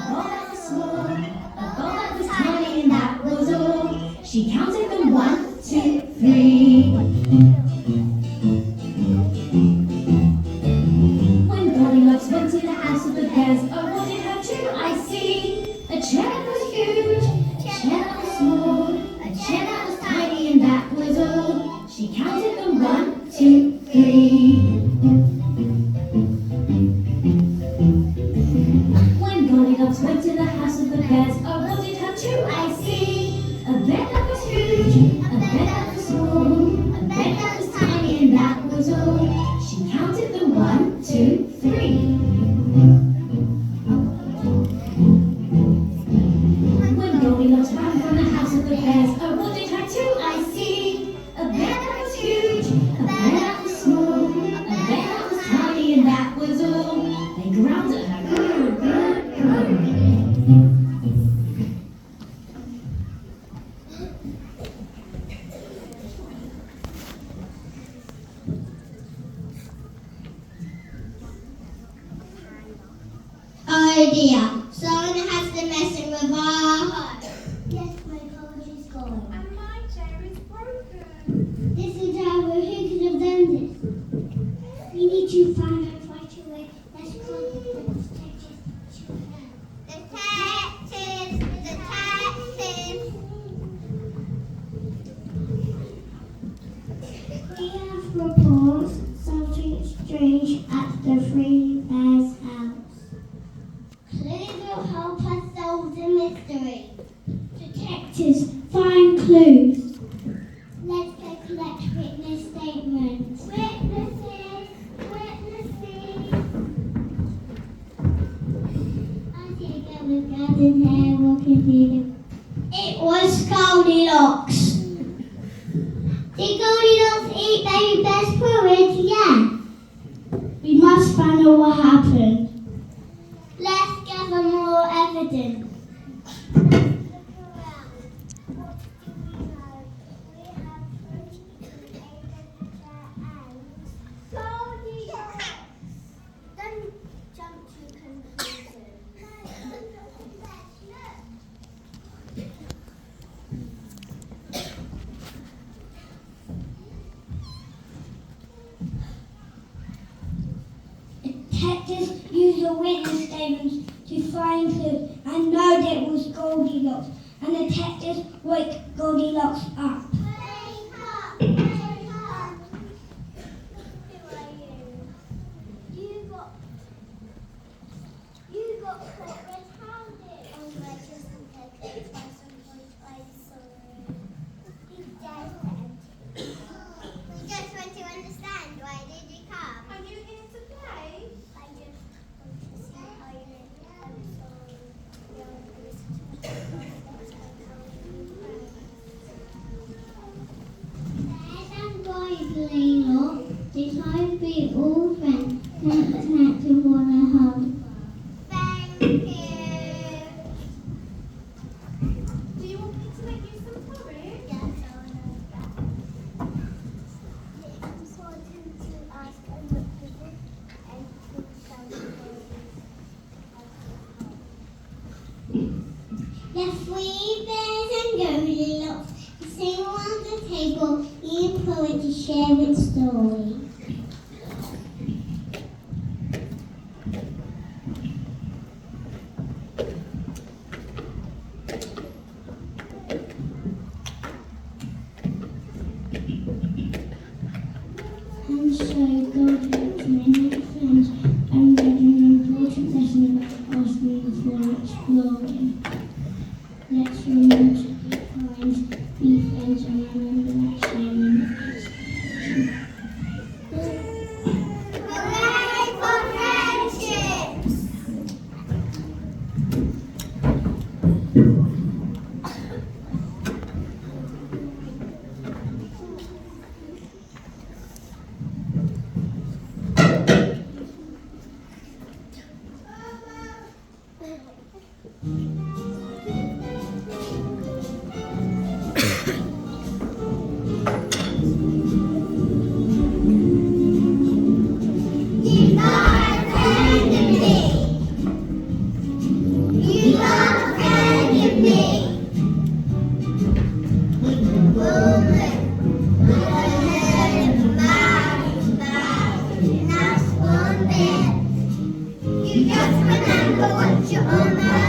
ball that was small, a ball that was tiny, and that was all. She counted them 1, 2, 3. When Goldilocks went to the house of the bears, oh, what did her do I see? A chair that was huge, a chair that was small, a chair that was tiny, and that was all. She counted them 1, 2, 3. When Goldilocks went to the house of the bears, oh, what did her do I see? A bed that was huge, a bed that was small, a bed that was tiny, and that was all. She counted them 1, 2, 3. When Goldilocks ran from the house of the bears, oh, what did her do I see? A bed that was huge, a bed that was small, a bed that was tiny, and that was all. They growled at her. Grr, grr, grr. Oh dear, someone has been messing with our hut. Yes, my college is gone. And my chair is broken. This is our who could have done this? We need to find out right away. Let's call the detectives. Detectives! Detectives! We have reports something strange at the Three Bears house. Clues will help us solve the mystery. Detectives, find clues. Let's go collect witness statements. Witnesses! Witnesses! I see a girl with golden hair walking through the... It was Goldilocks. Did Goldilocks eat Baby Bear's porridge? Yeah. We must find out what happened. Let's gather more evidence. Don't jump to conclusions. Detectives use the witness statements to find clues and know that it was Goldilocks. And the detectives wake Goldilocks up. Wake up! Wake up! Who are you? You got caught red-handed. Oh, I just detected by someone I saw. He's dead. We just want to understand, why did you come? Are you here to play? I just want to see how you live. I'm sorry. And Goldilocks decide to be all friends. Detective wanna hug. Thank you. Do you want me to make you some porridge? Yes, I wanna go. It's important to ask a look for this and put some The Three Bears and Goldilocks sing around the table, eating poet to share its story. And so Goldilocks made new friends and read an important lesson about asking before exploring. Let's remember to be kind, be friends, and remember that sharing is Hooray for friendship! You just remember what you own.